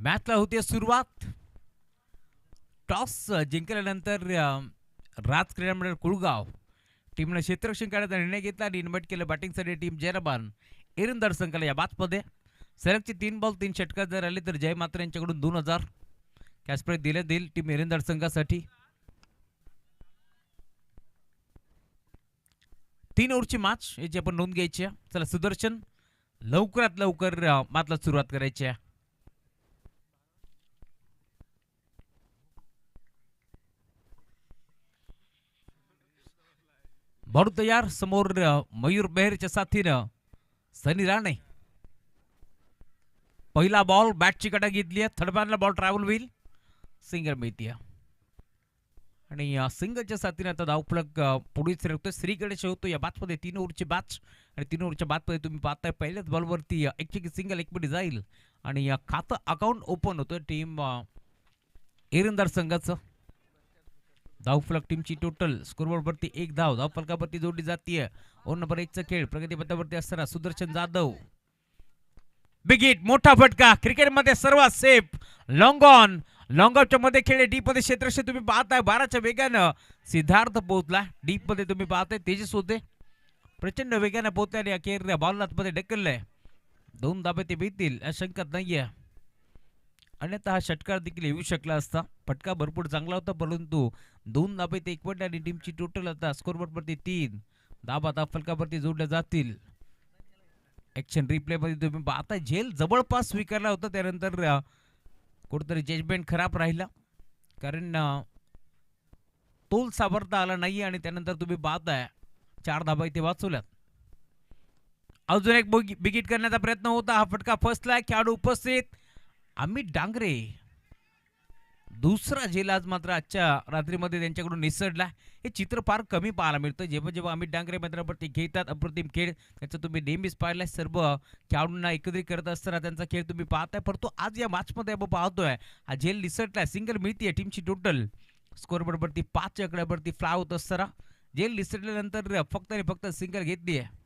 मॅचला होते सुरुवात. टॉस जिंकल्यानंतर राज क्रीडा मंडळ कुळगाव टीमने क्षेत्ररक्षण करण्याचा निर्णय घेतला आणि इन्व्हाइट केलं बॅटिंगसाठी टीम जयराबान एरंदार संघाला. या बॅचमध्ये सलगचे 3 बॉल 3 षटकार जर आले तर जय मात्र यांच्याकडून 2000 कॅश प्राइज दिले जाईल टीम एरंदार संघासाठी. 3 ओव्हरची मॅच याची आपण नोंद घ्यायची. चला सुदर्शन लवकरात लवकर मॅचला सुरुवात करायची आहे. बॉल तयार. समोर मयूर बेहरच्या साथीनं सनी राणे. पहिला बॉल बॅटची कटा घेतली आहे. थर्डमॅनला बॉल ट्रॅव्हल होईल. सिंगल मिळते आणि सिंगलच्या साथीने आता धावफलक पुढे सरकतोय. श्रीकडे होतो या बॅचमध्ये. 3 ओव्हरची बॅच आणि 3 ओव्हरच्या बॅचमध्ये तुम्ही पाहताय पहिल्याच बॉलवरती एक सिंगल एक पटी जाईल आणि खातं अकाउंट ओपन होतं टीम एरंदार संघाचं. धावफलक टीमची टोटल स्कोरबोर्डवरती 1 धाव धावफलकावरती जोडली जाते. ओव्हर नंबर 1 चा खेळ प्रगतीपथावरती असताना सुदर्शन जाधव. बिग हिट मोठा फटका. क्रिकेटमध्ये सर्वात सेफ लॉंग ऑन. लॉंग ऑफच्या मध्ये खेळले डीप मध्ये क्षेत्ररक्षण तुम्ही पाहताय 12च्या वेगानं सिद्धार्थ पोहोचला. डीप मध्ये तुम्ही पाहताय तेजस होते प्रचंड वेगाने पोहोचले आणि अखेर बॉल मध्ये ढकललंय. 2 धाबे ते भीतील शंकत नाहीये. अन्यथा हा षटकार देखील येऊ शकला असता. फटका भरपूर चांगला होता परंतु 2 धाबे ते 1 आणि टीमची टोटल आता स्कोरबोर्डवरती 3 धाबा धावफलकावरती जोडल्या जातील. ऍक्शन रिप्ले मध्ये तुम्ही पाहताय झेल जवळपास स्वीकारला होता. त्यानंतर कुठेतरी जजमेंट खराब राहिला कारण तोल सावरता आला नाही आणि त्यानंतर तुम्ही पाहताय 4 धाबा इथे वाचवल्यात. अजून एक बिगिट करण्याचा प्रयत्न होता. हा फटका फसलाय. खेळाडू उपस्थित अमित डांगरे. दुसरा झेल आज मात्र आजच्या रात्रीमध्ये त्यांच्याकडून निसरला. हे चित्र फार कमी पाहायला मिळतं. जेव्हा जेव्हा अमित डांगरे मैदानावरती खेळतात अप्रतिम खेळ त्याचा तुम्ही नेहमीच पाहिलाय. सर्व खेळाडूंना एकत्रित करत असताना त्यांचा खेळ तुम्ही पाहताय. परंतु आज या मॅचमध्ये आपण पाहतोय हा झेल निसटलाय. सिंगल मिळतीये टीमची टोटल स्कोरबोर्डवरती 5 आकड्यावरती फ्लाय होत असताना झेल निसटल्यानंतर फक्त आणि फक्त सिंगल घेतली आहे.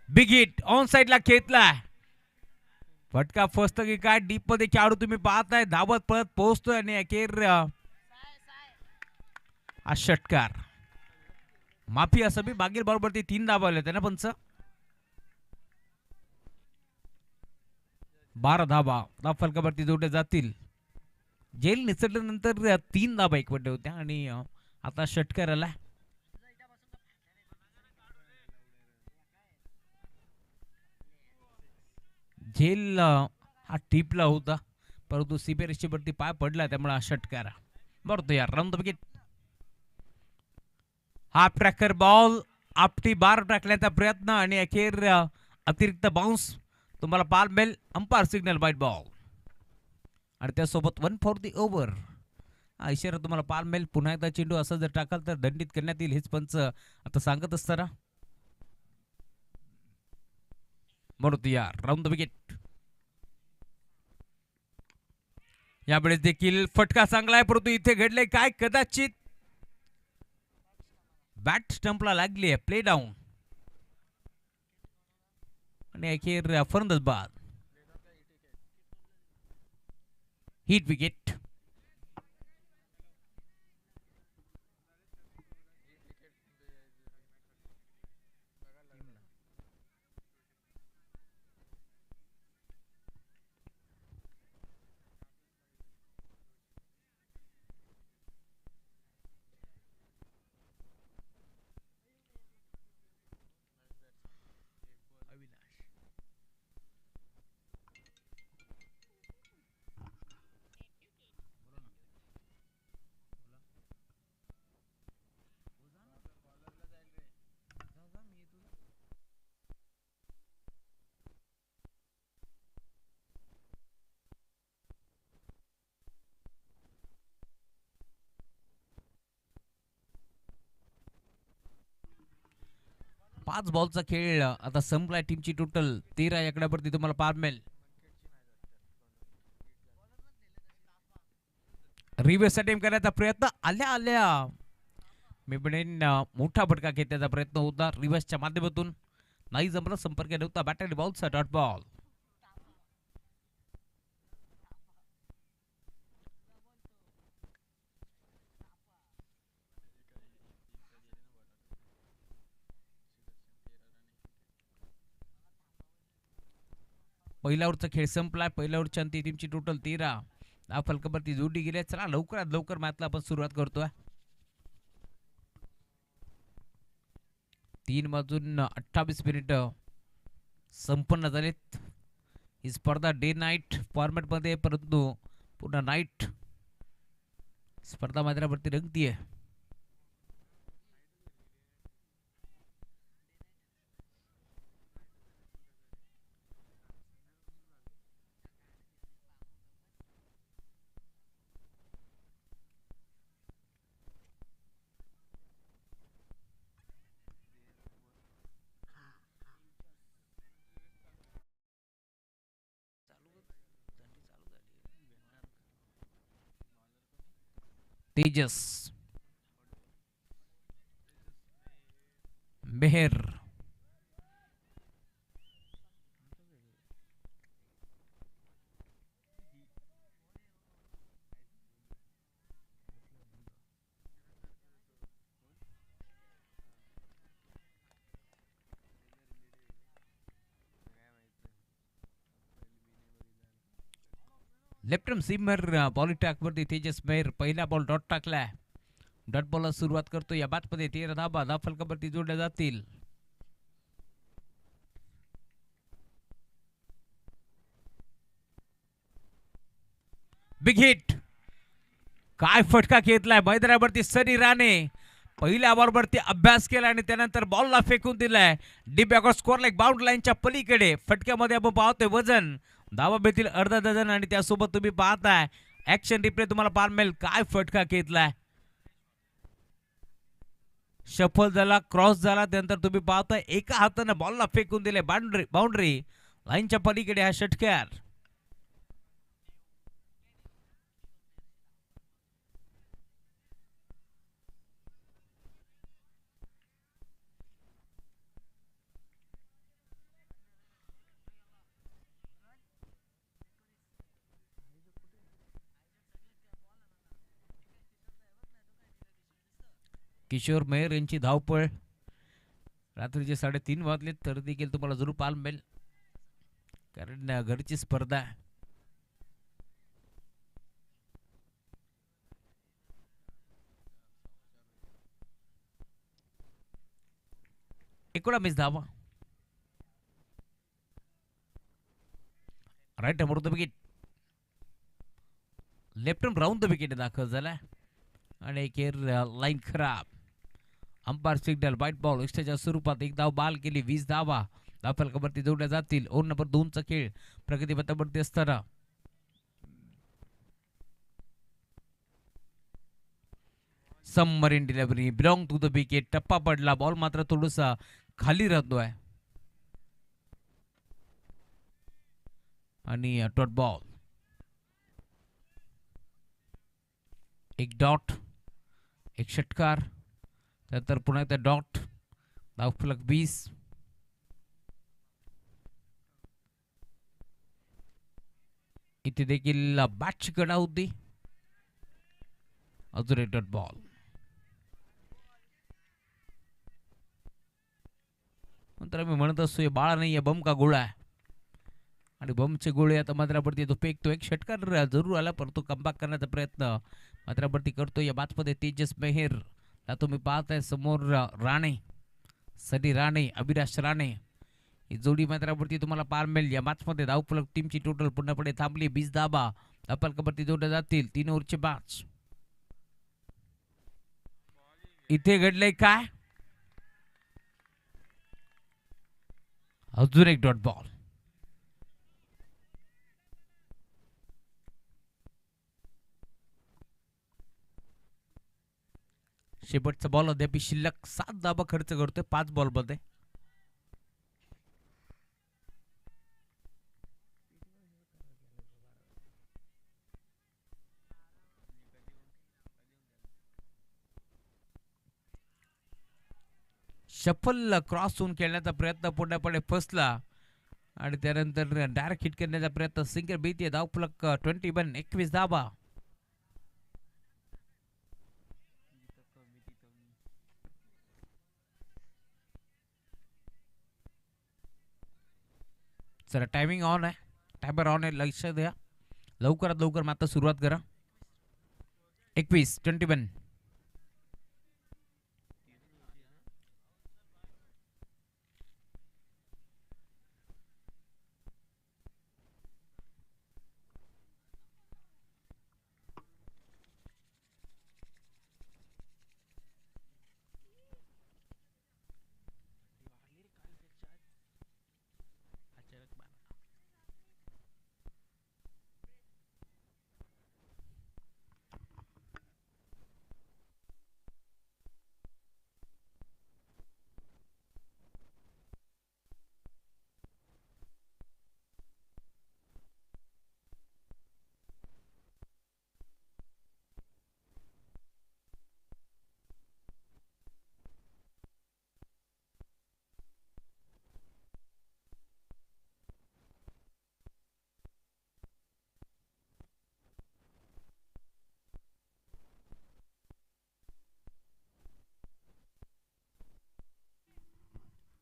बिग हिट ऑन साइडला खेळलाय. फटका फसतो की काय डीप मध्ये खेळाडू तुम्ही पाहताय धावत पळत पोहोचतोय आणि अखेर हा षटकार. माफी असं मी मागील बॉलवरती 3 धावा आले ना पंच. 12 धावा धावफलकावरती जोडल्या जातील. जेल निसटल्यानंतर 3 धावा एकवटल्या होत्या आणि आता षटकार आला. झेल हा टिपला होता परंतु सीबीएसची वरती पाय पडला त्यामुळे हा षटकार. बरोबर यार राऊंड द विकेट. हा ट्रॅकर बॉल आपटी बार टाकण्याचा प्रयत्न आणि अखेर अतिरिक्त बाउन्स तुम्हाला पाल मिळेल. अंपायर सिग्नल वाईट बॉल आणि त्यासोबत 1 फॉर द ओव्हर हा इशारा तुम्हाला पाल मिळेल. पुन्हा एकदा चेंडू असं जर टाकाल तर दंडित करण्यात येईल हेच पंच आता सांगत असताना. बरोबर यार राऊंड द विकेट. यावेळेस देखील फटका चांगला आहे परंतु इथे घडले काय कदाचित बॅट स्टंपला लागली आहे. प्ले डाऊन आणि अखेर फलंदाज बाद. Hit wicket. पाच बॉलचा खेळ आता संपलाय. टीमची टोटल 13 आकड्यावरती तुम्हाला पार मिळेल. रिव्हर्स अटेम्प्ट करण्याचा प्रयत्न आल्या मेबडेन मोठा फटका घेण्याचा प्रयत्न होता रिव्हर्सच्या माध्यमातून, नाही जमलं, संपर्क नव्हता. बॅट बॉलचा डॉट बॉल. पहिल्या ओव्हरचा खेळ संपलाय. पहिल्या ओव्हरच्या अंती टीमची टोटल 13 धाव फलकावरती जोडली गेली. चला लवकरात लवकर मॅचला आपण सुरुवात करतोय. 3 वाजून 28 मिनिट संपन्न झालेत. ही स्पर्धा डे नाईट फॉर्मॅट मध्ये, परंतु पुन्हा नाईट स्पर्धा मैदानावरती रंगतीये. तेजस, मेहर, लेफ्टम सीमर बॉलिटॅक वरती तेजस मेहर पहिला बॉल डॉट टाकलाय. डॉट बॉलला सुरुवात करतो. या बॅच मध्ये 13 धाबा धाव फलकावरती जोडल्या जातील. बिग हिट, काय फटका घेतलाय मैदानावरती सनी राणे. पहिल्या बॉलवरती अभ्यास केला आणि त्यानंतर बॉलला फेकून दिलाय deep backward score like bound लाईनच्या पलीकडे. फटक्यामध्ये आपण पाहतोय वजन, धावा भेटतील अर्धा डझन आणि त्यासोबत तुम्ही पाहताय ऍक्शन रिप्ले तुम्हाला पाहायला मिळेल. काय फटका घेतलाय, शफल झाला, क्रॉस झाला, त्यानंतर तुम्ही पाहताय एका हातानं बॉलला फेकून दिले बाउंड्री लाईनच्या पलीकडे हा षटकार. किशोर मेहर यांची धावपळ. रात्रीचे 3:30 वाजले तर देखील तुम्हाला जरूर पाहायला मिळेल, कारण घरची स्पर्धा. एकोणा मिस धावा. Right arm over the wicket, left round the wicket दाखल झाला आणि एक लाईन खराब. अंपायर सिग्नल व्हाईट बॉल एक्स्ट्राच्या स्वरूपात एक धाव बाल केली. 20 धावा धाव फलकावरती जोडल्या जातील. ओव्हर नंबर 2 चा खेळ प्रगतीपथावरती असताना submarine delivery belong to the wicket. टप्पा पडला, बॉल मात्र थोडासा खाली राहतोय आणि डॉट बॉल. एक डॉट, एक षटकार, त्यानंतर पुन्हा एकदा डॉट. धावफलक 20. इथे देखील बॅटची कडा होती. अजून एक डॉट बॉल. नंतर आम्ही म्हणत असतो बाळा नाही बम का गोळा आहे, आणि बमचे गोळे आता मात्रावरती तो फेकतो. एक षटकार जरूर आला, परंतु कमबॅक करण्याचा प्रयत्न मात्रावरती करतो. या बातमध्ये तेजस मेहर तुम्ही पाहताय समोर राणे, सनी राणे, अभिलाष राणे ही जोडी मात्रावरती तुम्हाला पाहायला मिळेल. या मॅचमध्ये धावफलक टीमची टोटल पूर्णपणे थांबली. 20 धाबा धावफलकावरती जोडल्या जातील. 3 ओव्हरची मॅच. इथे घडलंय काय, अजून एक डॉट बॉल. शेवटचा बॉल अद्याप शिल्लक 7 धाबा खर्च करतोय 5 बॉल मध्ये. शफल क्रॉस होऊन खेळण्याचा प्रयत्न पुढे फसला आणि त्यानंतर डायरेक्ट हिट करण्याचा प्रयत्न सिंगर बीती धावफलक 21 21 धाबा. चला टायमिंग ऑन आहे, टायमर ऑन आहे, लक्ष द्या. लवकरात लवकर मात्र सुरुवात करा. 21 21.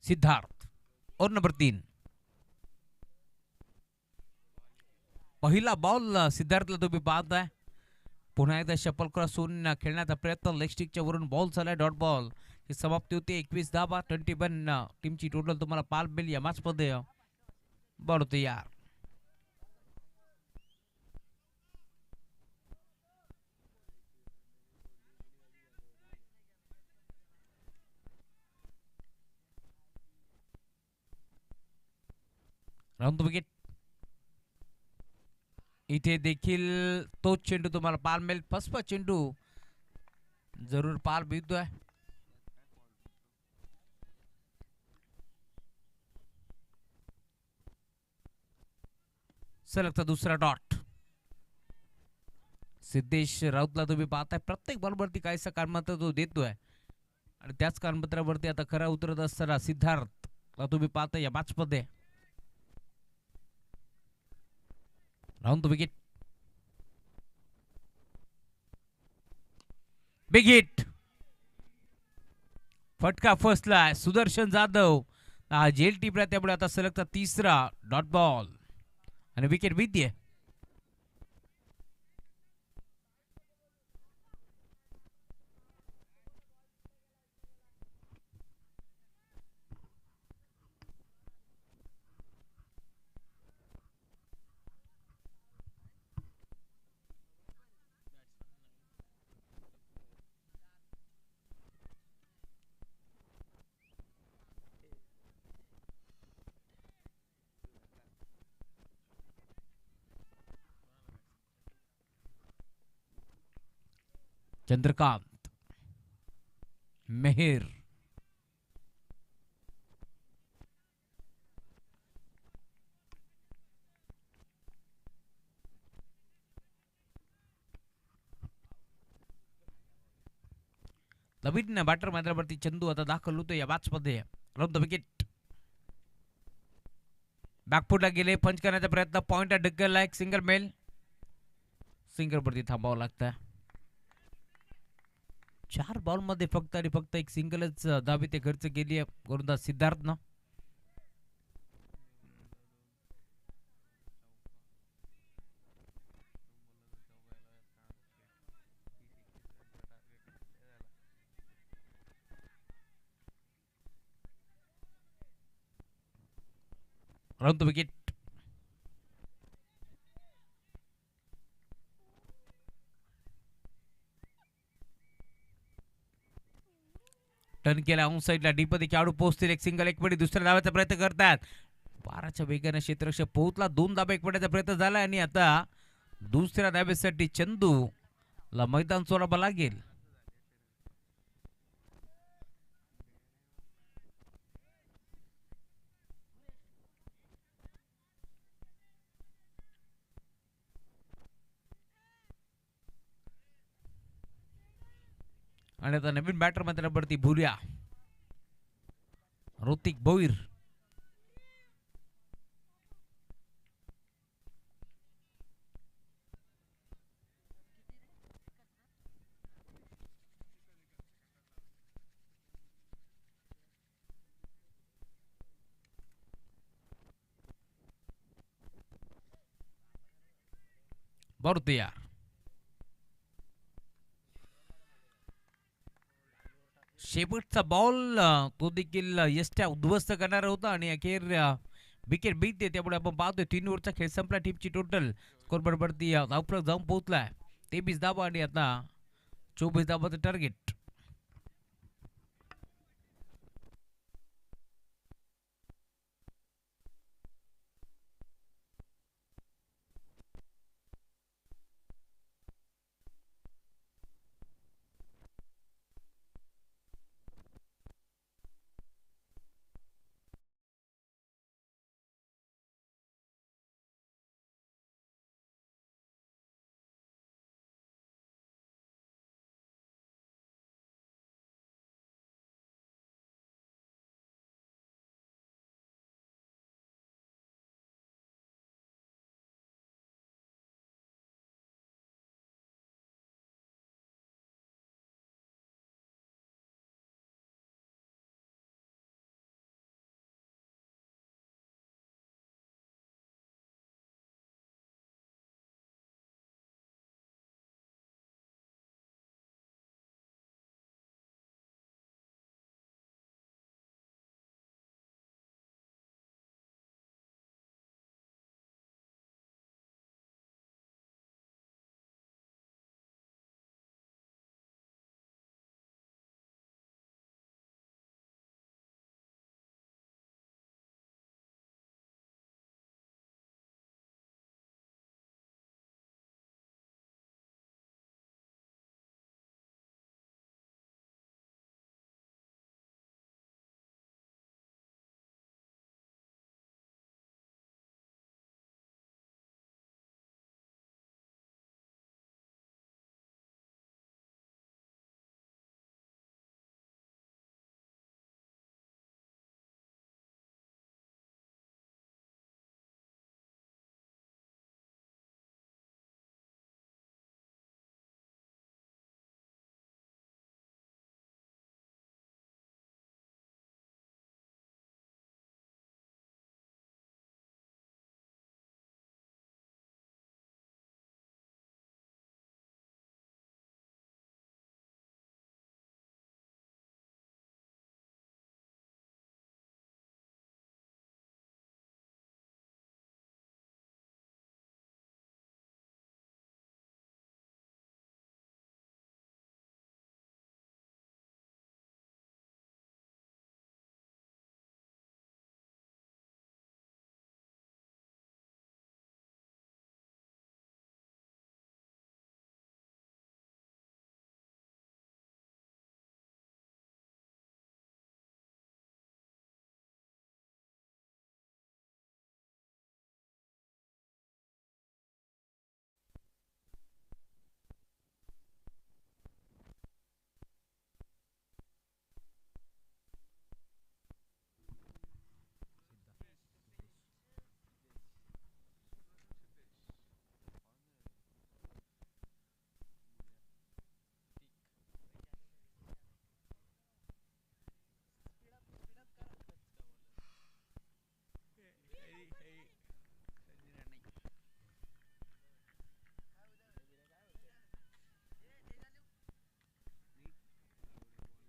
सिद्धार्थ और नंबर 3. पहिला बॉल सिद्धार्थला तुम्ही पाहताय. पुन्हा एकदा शफल क्रॉस होऊन खेळण्याचा प्रयत्न, लेग स्टिकच्या वरून बॉल झालाय, डॉट बॉल. ही समाप्ती होते 21 धाबा. 21 टीमची टोटल तुम्हाला पाल मिल या मॅच मध्ये बॉल होते यार. Round wicket. इथे देखील तोच चेंडू तुम्हाला पाल मिळेल. फसफा चेंडू जरूर पाल मिळतोय. सलगचा दुसरा डॉट. सिद्धेश राऊतला तुम्ही पाहताय प्रत्येक बॉलवरती काहीसा कानमंत्र तो देतोय आणि त्याच कानमंत्रावरती आता खरा उतरत असताना सिद्धार्थला तुम्ही पाहताय या मॅच मध्ये. Round wicket. Big hit. फटका फसला सुदर्शन जाधव हा जेल टिपला, त्यामुळे आता सलगचा तिसरा डॉट बॉल आणि विकेट विद्ये. चंद्रकांत मेहर. नवीन बॅटर मैदानावरती चंदू आता दाखल होतो या मॅच मध्ये. Round wicket. बॅकफुटला गेले, पंच करण्याचा प्रयत्न, पॉइंट ढकलला, एक सिंगल मेल. सिंगल वरती थांबावं लागतं. 4 बॉल मध्ये फक्त आणि फक्त एक सिंगलच धाबी ते खर्च केली आहे गोलंदाज सिद्धार्थनं. Round wicket. टर्न केला ऑन साईडला, डीपमध्ये खेळाडू पोहोचतील, एक सिंगल एक पडी दुसऱ्या धावाचा प्रयत्न करतात. 12च्या वेगाने क्षेत्ररक्षक पोहोचला, 2 धाबा एक पड्याचा प्रयत्न झाला आणि आता दुसऱ्या धाब्यासाठी चंदू ला मैदान सोडावं लागेल. आणि आता नवीन बॅटर मैदानावरती भूरिया. ऋतिक भोईर. बॉल तयार. शेवटचा बॉल तो देखील यष्ट्या उद्ध्वस्त करणार होता आणि अखेर विकेट बीतते. त्यामुळे आपण पाहतोय 3 ओव्हरचा खेळ संपला. टीमची टोटल स्कोरबोर्ड वरती धावफलक जाऊन पोहोचलाय 23 धावा आणि आता 24 धावाचं टार्गेट.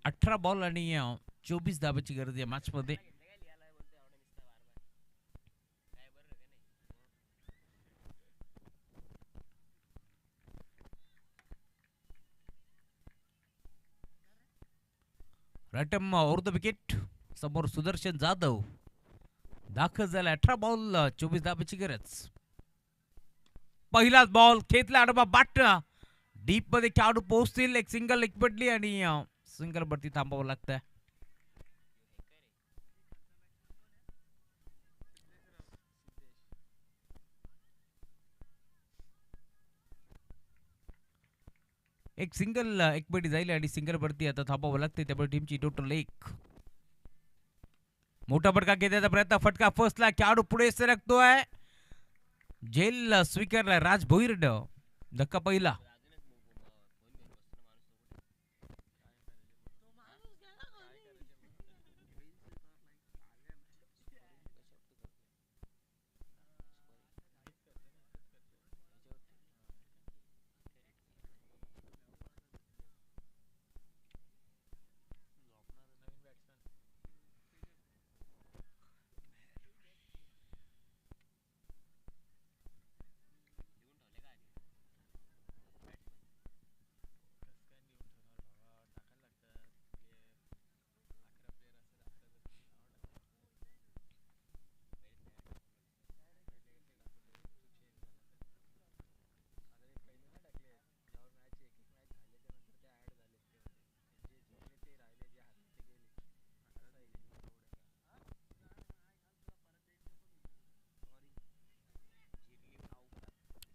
अठरा बॉल आणि 24 धाबाची गरज या मॅच मध्ये. रटम ओव्हर द विकेट. समोर सुदर्शन जाधव दाखल झाला. 18 बॉल 24 धाबाची गरज. पहिलाच बॉल खेचला आणि बाट डीप मध्ये खेळाडू पोहोचतील. एक सिंगल एक पडली आणि सिंगल वरती थांबावं लागतंय. एक सिंगल एक पडी जाईल आणि सिंगल वरती आता थांबावं लागते. त्यामुळे टीमची टोटल 1. मोठा फटका घेण्याचा प्रयत्न, फटका फसला, खेळाडू पुढे सरकतोय, झेल स्वीकारला राज भोईर, धक्का पहिला.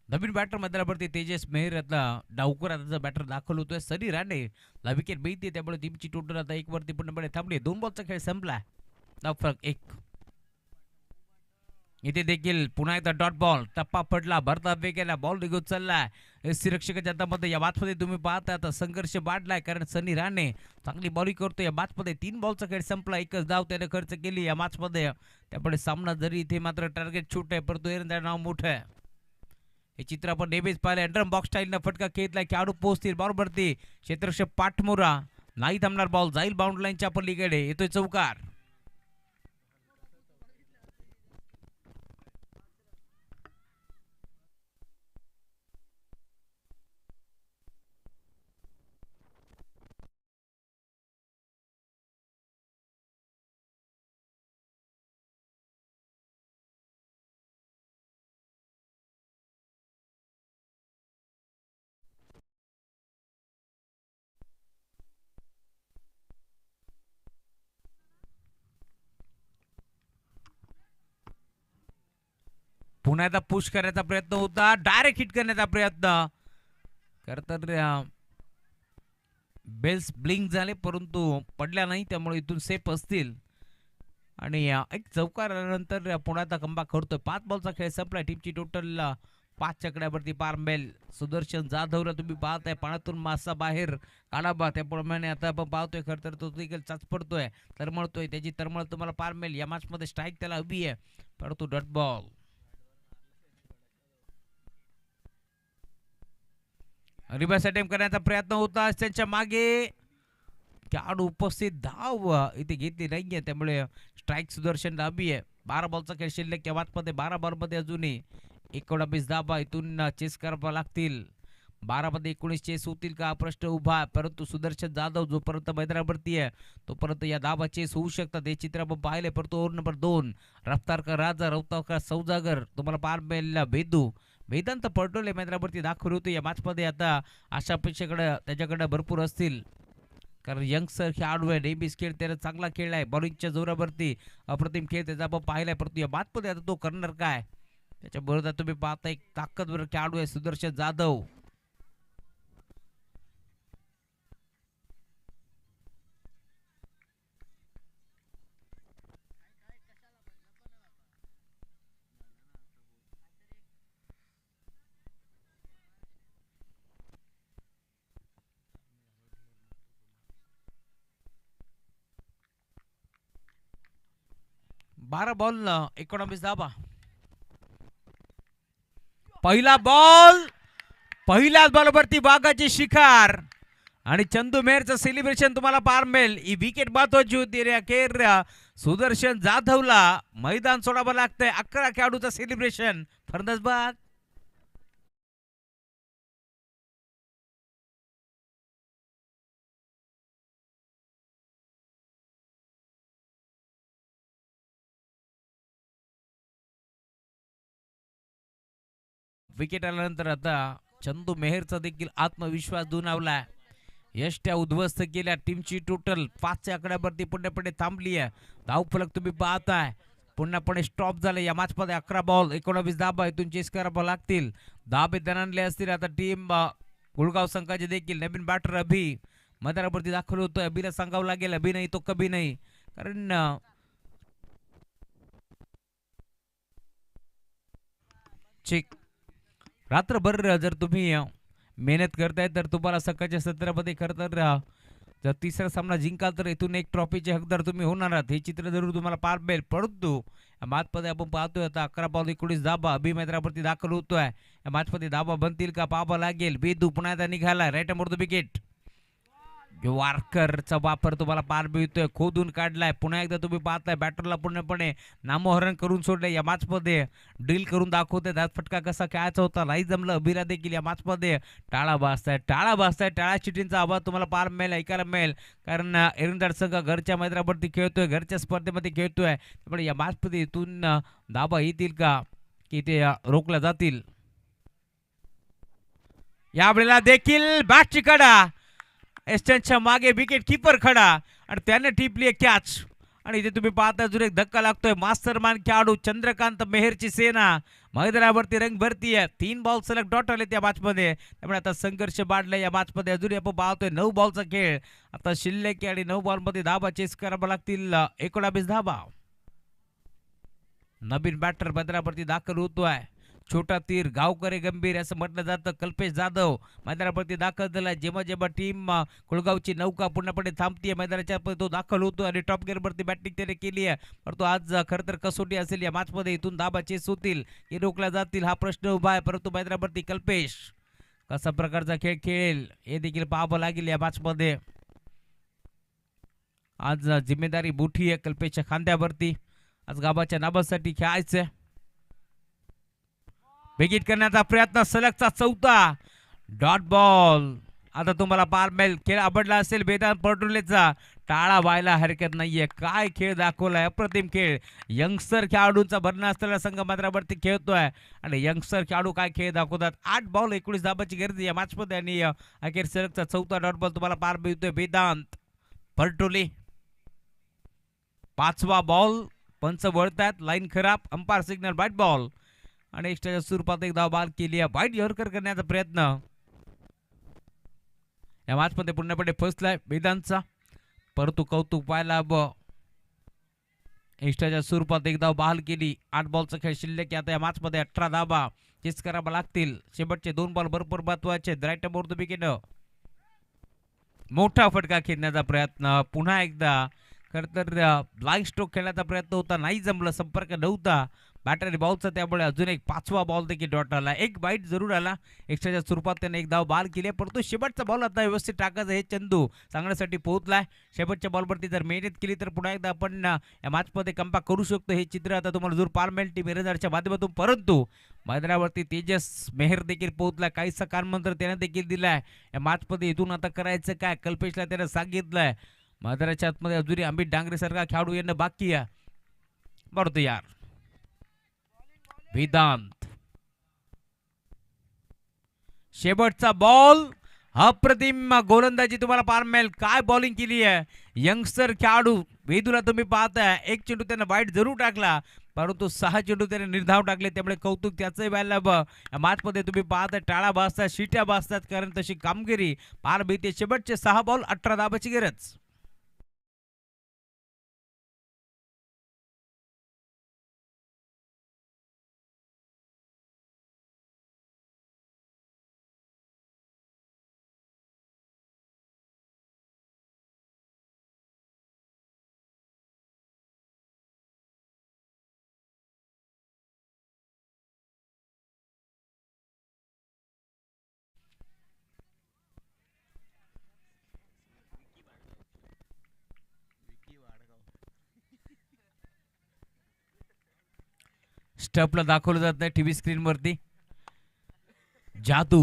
नवीन बॅटर मधल्यावरती तेजस मेहर आता डावकर आता बॅटर दाखल होतोय. सनी राणे ला विकेट मिळते, त्यामुळे टीमची टोटल आता 1 वरती पूर्णपणे थांबली. 2 बॉलचा खेळ संपला, धाव फरक 1. इथे देखील पुन्हा एकदा डॉट बॉल, टप्पा पडला, भरता केला, बॉल निघून चाललाय सिरक्षकाच्या हातामध्ये. या मॅचमध्ये तुम्ही पाहता आता संघर्ष वाढलाय, कारण सनी राणे चांगली बॉलिंग करतो. या मॅचमध्ये 3 बॉलचा खेळ संपला, 1च धाव त्याने खर्च केली या मॅचमध्ये. त्यामुळे सामना जरी इथे मात्र टार्गेट छोट आहे, परंतु एरंदाज नाव मोठं आहे. हे चित्र आपण नेहमीच पाहिले. अंडरम बॉक्स स्टाईलनं फटका खेळलाय, खेळाडू पोहोचतील बॉलवरती, क्षेत्ररक्षक पाठमोरा नाही थांबणार, बॉल जाईल बाउंड्री लाईनच्या पलीकडे, येतोय चौकार. पुन्हा एकदा पुश करण्याचा प्रयत्न होता, डायरेक्ट हिट करण्याचा प्रयत्न खरं बेल्स ब्लिंक झाले, परंतु पडल्या नाही, त्यामुळे इथून सेफ असतील. आणि एक चौकार आल्यानंतर पुन्हा एकदा कमबॅक करतोय. 5 बॉलचा खेळ संपला, टीमची टोटल 5 चकड्यावरती पार मेल. सुदर्शन जाधवला तुम्ही पाहताय, पाण्यातून मासा बाहेर काढाबा, त्याप्रमाणे आता आपण पाहतोय. खरं तर तो देखील चाच पडतोय, तरमळतोय, त्याची तरमळ तुम्हाला पार मेल. या मॅच मध्ये स्ट्राईक त्याला हवी आहे, परंतु डॉट बॉल. रिवर्स अटेम्प्ट करण्याचा प्रयत्न होता, त्यांच्या मागे खेळाडू उपस्थित, धाव इथे घेतली नाहीये, त्यामुळे स्ट्राईक सुदर्शन हवी आहे. 12 बॉलचा खेळ शिल्लक या मॅचमध्ये. 12 बॉलमध्ये अजूनही 19 धावा इथून चेस करावा लागतील. 12 मध्ये 19 चेस होतील का प्रश्न उभा, परंतु सुदर्शन जाधव जोपर्यंत मैदानावरती आहे तोपर्यंत या धावा चेस होऊ शकतात. हे चित्र आपण पाहिले. परंतु ओव्हर नंबर 2 रफ्तार का राजा, रफ्तार का सौदागर तुम्हाला पार मिळालेला भेदू वेदांत पडोले मैदानावरती दाखल होते या मॅचमध्ये. आता अशा अपेक्षेकडे त्याच्याकडे भरपूर असतील, कारण यंगस्टर खेळाडू आहे, नेहमीच खेळ त्याला चांगला खेळलाय, बॉलिंगच्या जोरावरती अप्रतिम खेळ त्याचा आपण पाहिलाय. परंतु या मॅचमध्ये आता तो करणार काय, त्याच्या बरोबर तुम्ही पाहता एक ताकदवर खेळाडू आहे सुदर्शन जाधव. बारा बॉल 19 धावा. पहिला बॉल, पहिल्याच बॉलवरती बागाची शिकार आणि चंदू मेहरचं सेलिब्रेशन तुम्हाला पार मिळेल. ही विकेट महत्वाची होती रे. अखेर सुदर्शन जाधवला मैदान सोडावं लागतंय. 11 खेळाडूचं सेलिब्रेशन फरंदाजबाद. विकेट आल्यानंतर आता चंदू मेहरचा देखील आत्मविश्वास दुणावला. यष्ट्या उद्ध्वस्त केल्या. टीमची टोटल 5च्या आकड्यावरती पूर्णपणे थांबली आहे. धावफलक तुम्ही पाहताय पूर्णपणे स्टॉप झाले. या मॅच मध्ये 11 बॉल 19 धाबा इथून चेस करावं लागतील. धाबे दणाणले असतील. आता टीम गुळगाव संघाचे देखील नवीन बॅटर अभि मैदानावरती दाखल होतोय. अभिला सांगावं लागेल, अभि नाही तो कभी नाही, कारण चेक. रात्रभर जर तुम्ही मेहनत करताय तर तुम्हाला सकाळच्या सत्रामध्ये खरं तर जर तिसरा सामना जिंकाल तर इथून एक ट्रॉफीचे हकदार तुम्ही होणार आहात. हे चित्र जरूर तुम्हाला पार मिळेल. परंतु या मॅचमध्ये आपण पाहतोय आता 11 बॉल 19 धाबा अभि मैदानावरती दाखल होतोय. या मॅचमध्ये धाबा बनतील का पाहावं लागेल. बेदू पुन्हा एकदा निघाला राईट मोर द विकेट. वारकरचा वापर तुम्हाला पार मिळतोय. खोदून काढलाय. पुन्हा एकदा तुम्ही पाहताय बॅटरला पूर्णपणे नामोहरण करून सोडले. या मॅचमध्ये ड्रिल करून दाखवते त्यात फटका कसा खेळायचा होता. नाही जमलं. अभिरा देखील या मॅचमध्ये टाळा भासताय. टाळा चिटींचा आवाज तुम्हाला पार मिळेल ऐकायला मिळेल. कारण एरंदाड संघ घरच्या मैदानावरती खेळतोय. घरच्या स्पर्धेमध्ये खेळतोय. त्यामुळे या मॅचमध्ये इथून धाबा येतील का की ते रोखल्या जातील. यावेळेला देखील बॅटची कडा. एस्टनच्या मागे विकेट कीपर खडा आणि त्याने टिपली कॅच. आणि इथे तुम्ही पाहता अजून एक धक्का लागतोय. मास्टरमान खेळाडू चंद्रकांत मेहरची सेना मैदानावरती रंग भरती आहे. 3 बॉल सलग डॉट आले त्या मॅचमध्ये. त्यामुळे आता संघर्ष वाढला या मॅचमध्ये. अजून आपण पाहतोय 9 बॉलचा खेळ आता शिल्लक आणि 9 बॉलमध्ये धाबा चेस करावा लागतील. 19 धाबा. नवीन बॅटर मैदानावरती दाखल होतोय. छोटा तीर गावकरी गंभीर असं म्हटलं जातं. कल्पेश जाधव मैदानावरती दाखल झाला. जेव्हा जेव्हा टीम कुळगावची नौका पूर्णपणे थांबतीये मैदानाच्या तो दाखल होतो आणि टॉप गेअरवरती बॅटिंग त्याने केली आहे. परंतु आज खरं तर कसोटी असेल या मॅचमध्ये. इथून धाबा चेस होतील हे रोखल्या जातील हा प्रश्न उभा आहे. परंतु मैदानावरती कल्पेश कसा प्रकारचा खेळ खेळेल हे देखील पाहावं लागेल या मॅचमध्ये. आज जिम्मेदारी मोठी आहे कल्पेशच्या खांद्यावरती. आज गावाच्या नाबासाठी खेळायचं. विकेट करण्याचा प्रयत्न. सलगचा 4था डॉट बॉल. आता तुम्हाला पार मिळेल. खेळ आवडला असेल वेदांत पर्टुलेचा टाळा व्हायला हरकत नाहीये. काय खेळ दाखवलाय. अप्रतिम खेळ. यंगस्टर खेळाडूंचा भरणा असलेला संघ मैदानावरती खेळतोय आणि यंगस्टर खेळाडू काय खेळ दाखवतात. 8 बॉल 19 धाबाची गरज या मॅचमध्ये आणि अखेर सलगचा 4था डॉट बॉल तुम्हाला पार मिळतोय. वेदांत पर्टुले 5वा बॉल. पंच वळतात. लाईन खराब. अंपायर सिग्नल व्हाईट बॉल आणि एक्स्ट्राच्या स्वरूपात एक धाव बाद केली आहे. वाईट यॉर्कर करण्याचा प्रयत्न या मॅचमध्ये पूर्णपणे फसलाय वेदांतचा. परंतु कौतुक पाहायला हवं. एक्स्ट्राच्या स्वरूपात एक धाव बहाल केली. 8 बॉलचा खेळ शिल्लक आता या मॅचमध्ये 18 धावा चेस करावा लागतील. शेवटचे 2 बॉल भरपूर महत्वाचे. Right more the wicket. मोठा फटका खेळण्याचा प्रयत्न. पुन्हा एकदा खरं तर ब्लाइंड स्ट्रोक खेळण्याचा प्रयत्न होता. नाही जमलं. संपर्क नव्हता बॅटर बॉलचा. त्यामुळे अजून एक 5वा बॉल देखील डॉट आला. एक बाईट जरूर आला. एक्स्ट्राच्या स्वरूपात त्याने एक धाव बाल केली. परंतु शेवटचा बॉल आता व्यवस्थित टाकायचा हे चंदू सांगण्यासाठी पोहोचलाय. शेवटच्या बॉलवरती जर मेहनत केली तर पुन्हा एकदा आपण या मॅचमध्ये कमबॅक करू शकतो. हे चित्र आता तुम्हाला जरूर पार्मेंट टीम एरंदाडच्या माध्यमातून. परंतु मैदानावरती तेजस मेहर देखील पोहोचलाय. काहीसा कानमंत्र त्याने देखील दिलाय. या मॅचमध्ये इथून आता करायचं काय कल्पेशला त्याने सांगितलंय. मैदानाच्या आतमध्ये अजूनही अमित डांगरे सारखा खेळाडू येणं बाकी आहे. बरोबर यार. वेदांत शेवटचा बॉल. अप्रतिम गोलंदाजी तुम्हाला पार मिळेल. काय बॉलिंग केली आहे यंगस्टर खेळाडू वेदूला तुम्ही पाहताय. एक चेंडू त्याने वाईट जरूर टाकला परंतु 6 चेंडू त्याने निर्धाव टाकले. त्यामुळे कौतुक त्याचंही व्हायला हवं. या मॅचमध्ये तुम्ही पाहताय टाळा भासतात शिट्या भासतात कारण तशी कामगिरी पार मिळते. शेवटचे 6 बॉल 18 धाबाची गरज. स्टपला दाखवलं जात नाही टीव्ही स्क्रीन वरती. जादू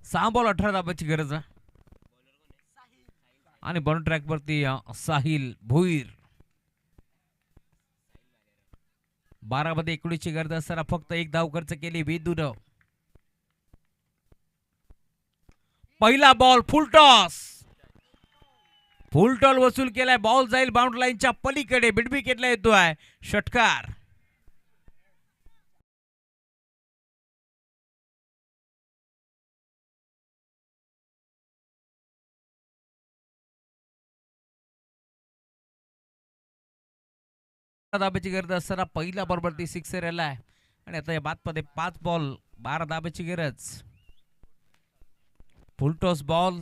6 बॉल 18 धाबाची गरज आहे. आणि बॉल ट्रॅक वरती साहिल भोईर. 12 मध्ये 19 ची गरज असताना फक्त एक धाव खर्च केली वेदून. पहिला ball full toss. Full toss वसूल केलाय. बॉल जाईल बाउंड्री लाईनच्या पलीकडे. मिड विकेटला येतोय षटकार. धाब्याची गरज असताना पहिल्या बॉलवरती सिक्सर आलाय. आणि आता या बादमध्ये 5 बॉल 12 धाब्याची गरज. फुलटॉस बॉल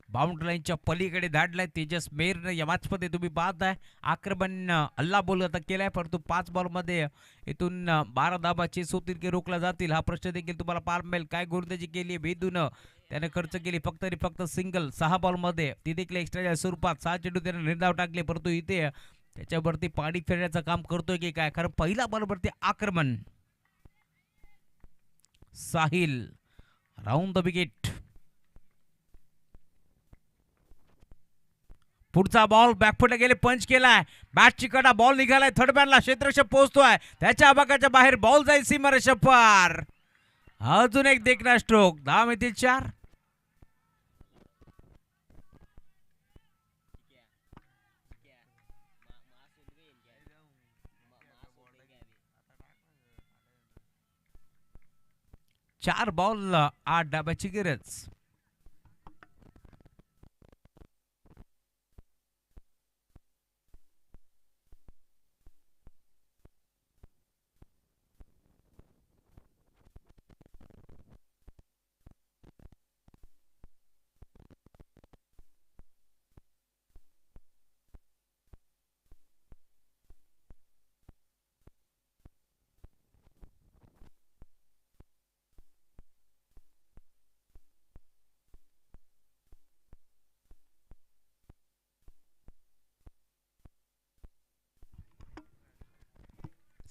बाउंड्री लाईनच्या पलीकडे धाडलाय तेजस मेरने. या मॅचमध्ये तुम्ही पाहताय आक्रमण हल्ला बोल आता केलाय, परंतु 5 बॉलमध्ये इथून 12 धाबाचे सोतील की रोखला जातील हा प्रश्न देखील तुम्हाला पाहायला मिळेल. काय गोलंदाजी केली बेदून त्याने खर्च केली फक्त आणि फक्त सिंगल 6 बॉलमध्ये, ती देखील एक्स्ट्राच्या स्वरूपात 6 चेंडू त्याने निर्धाव टाकले, परंतु इथे त्याच्यावरती पाणी फेरण्याचं काम करतोय की काय. खरं पहिला बॉलवरती आक्रमण. Sahil round the wicket. पुढचा बॉल बॅकफुटला गेले, पंच केलाय, बॅटची कडा, बॉल निघालाय थर्ड मॅनला, क्षेत्ररक्षक पोहोचतोय त्याच्या आबाकाच्या बाहेर, बॉल जाईल सीमारेषा पार. अजून एक देखना स्ट्रोक, 10 मिळतील 4. चार बॉल 8 डाब्याची गरज.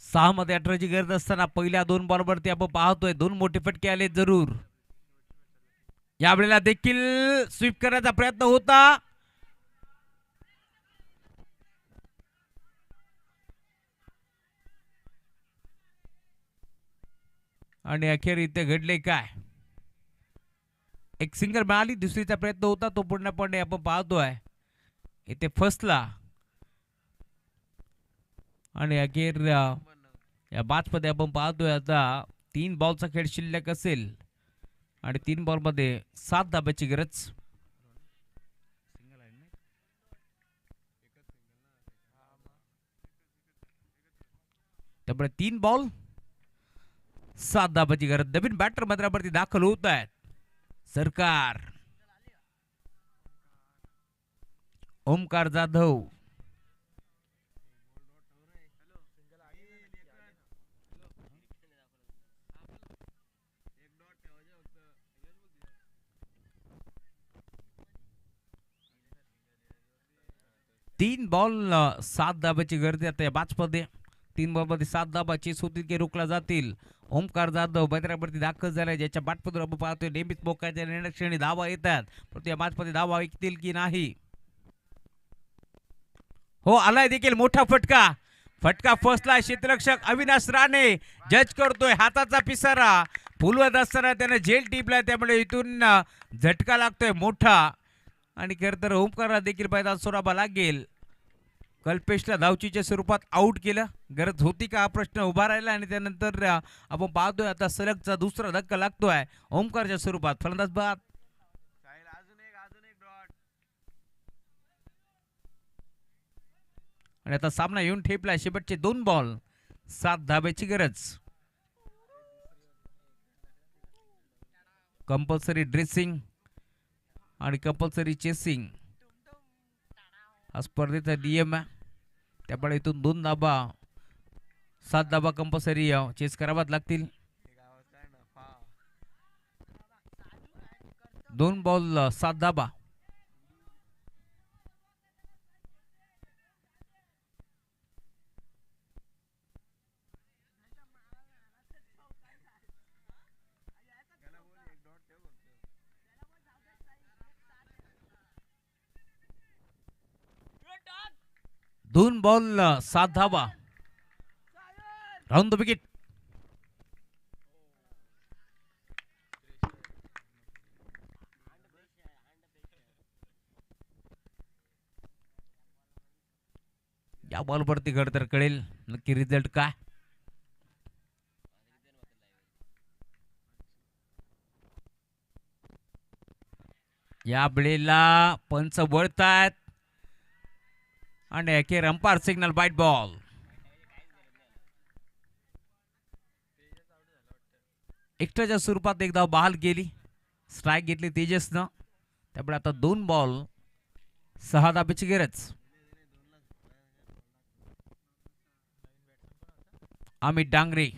सहा मध्ये 18ची गरज असताना पहिल्या 2 बॉलवरती आपण पाहतोय 2 मोठे फटके आले जरूर. यावेळेला देखील स्वीप करण्याचा प्रयत्न होता, आणि अखेर इथे घडले काय, एक सिंगल मिळाली, दुसरीचा प्रयत्न होता तो पूर्णपणे आपण पाहतोय इथे फसला, आणि अखेर या मॅचमध्ये आपण पाहतोय आता 3 बॉलचा खेळ शिल्लक असेल आणि 3 बॉलमध्ये 7 धाब्याची गरज. त्यामुळे 3 बॉल 7 धाब्याची गरज. नवीन बॅटर मैदानावरती दाखल होत आहेत. सरकार, ओमकार जाधव, तीन बॉल 7 धाब्याची गरज आता या मॅचमध्ये. 3 बॉलमध्ये 7 धाबाची सोतील की रोखला जातील. ओमकार जाधव मैदानावरती दाखल झालाय, ज्याच्या बॅटमधून आपण पाहतोय नेहमीच मोक्याच्या निर्णय धावा येतात, परंतु या मॅचमध्ये धावा ऐकतील की नाही. हो, आलाय देखील मोठा फटका, फटका फसलाय. क्षेत्ररक्षक अविनाश राणे जज करतोय, हाताचा पिसारा फुलवत असताना त्याने झेल टिपलाय, त्यामुळे इथून झटका लागतोय मोठा, आणि खरं तर ओमकारला देखील मैदान सोडावा लागेल. कल्पेशला धावचीच्या स्वरूपात आउट केलं, गरज होती का हा प्रश्न उभा राहिला, आणि त्यानंतर आपण पाहतोय आता सलगचा दुसरा धक्का लागतोय ओमकारच्या स्वरूपात. फलंदाज बाद. आणि आता सामना येऊन ठेपलाय, शेवटचे 2 बॉल 7 धाब्याची गरज. कंपल्सरी ड्रेसिंग आणि कंपल्सरी चेसिंग हा स्पर्धेचा नियम आहे, त्यामुळे इथून 2 धाबा 7 धाबा कंपल्सरी चेस करावाच लागतील. 2 बॉल 7 धाबा. दोन ball 7 dhaba. Round the wicket. या बॉलवरती घड तर कळेल नक्की रिझल्ट काय. या वेळेला पंच वळतायत आणि अखेर अंपायर सिग्नल वाईट बॉल. एक्स्ट्राच्या स्वरूपात एक धाव बहाल केली, स्ट्राईक घेतली तेजसनं. त्यामुळे आता 2 बॉल 6 धाब्याची गरज. अमित डांगरे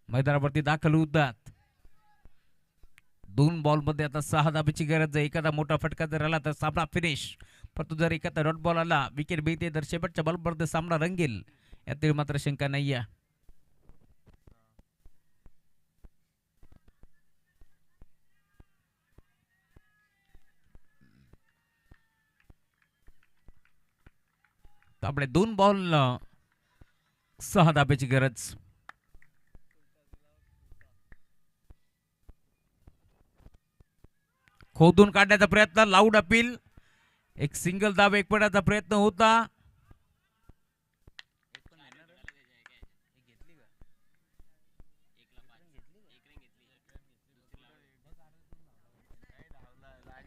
मैदानावरती दाखल होतात. 2 बॉल मध्ये आता 6 धाब्याची गरज आहे. एखादा मोठा फटका जर आला तर सामना फिनिश, परंतु जर एखादा डॉट बॉल आला, विकेट मिळते, तर शेवटच्या बॉलमध्ये सामना रंगेल, यातील मात्र शंका नाही आहे. त्यामुळे 2 बॉल 6 धाब्याची गरज. खोदून काढण्याचा प्रयत्न, लाऊड अपील, एक सिंगल धाव एक पडायचा प्रयत्न होता.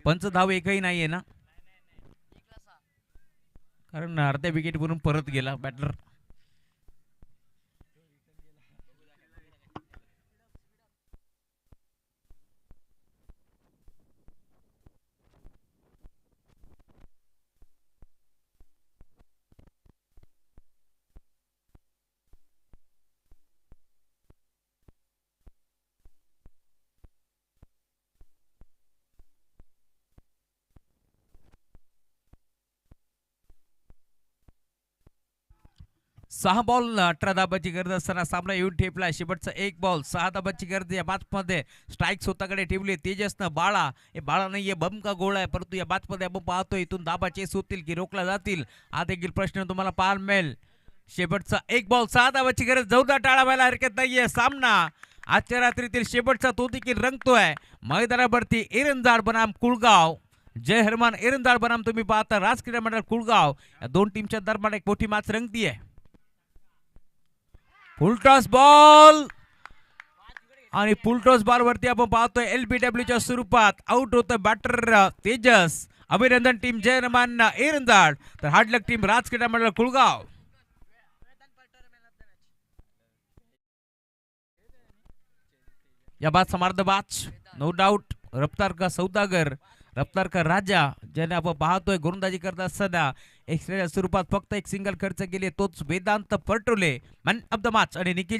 पंच धाव एकही नाहीये ना, कारण अर्ध्या विकेट वरून परत गेला बॅटर. सहा बॉल 18 धाबाची गरज असताना सामना येऊन ठेपला. शेवटचा 1 बॉल 6 धाबाची गरज. या मॅचमध्ये स्ट्राईक स्वतःकडे ठेवली तेजसनं. बाळा, हे बाळा नाहीये, बमका गोळ आहे, परंतु या मॅचमध्ये आपण पाहतोय इथून धाबा चेस होतील की रोखला जातील, हा देखील प्रश्न तुम्हाला पाहायला मिळेल. शेवटचा 1 बॉल 6 धाबाची गरज. जोरदार टाळा व्हायला हरकत नाहीये. सामना आजच्या रात्रीतील शेवटचा तो देखील रंगतोय. मैदानावरती एरंदाळ बनाम कुळगाव, जय हनुमान एरंदाळ बनाम तुम्ही पाहता राज क्रीडा मंडळ कुळगाव, या 2 टीमच्या दरम्यान एक मोठी मॅच रंगतीये. फुलटॉस बॉल आणि फुलटॉस बॉल वरती आपण पाहतोय LBWच्या स्वरूपात आउट होतं बॅटर तेजस. अभिनंदन टीम जय हनुमान एरंदाळ, तर हार्डलक टीम राज क्रीडा मंडळ कुळगाव. या बाद समार्थ बाच नो डाऊट. रफ्तार का सौदागर, रफ्तार का राजा, ज्याने आपण पाहतोय गोलंदाजी करत असताना एक्स्ट्राच्या स्वरूपात फक्त एक सिंगल खर्च केले, तोच Vedant Partole man of the match. आणि निखिल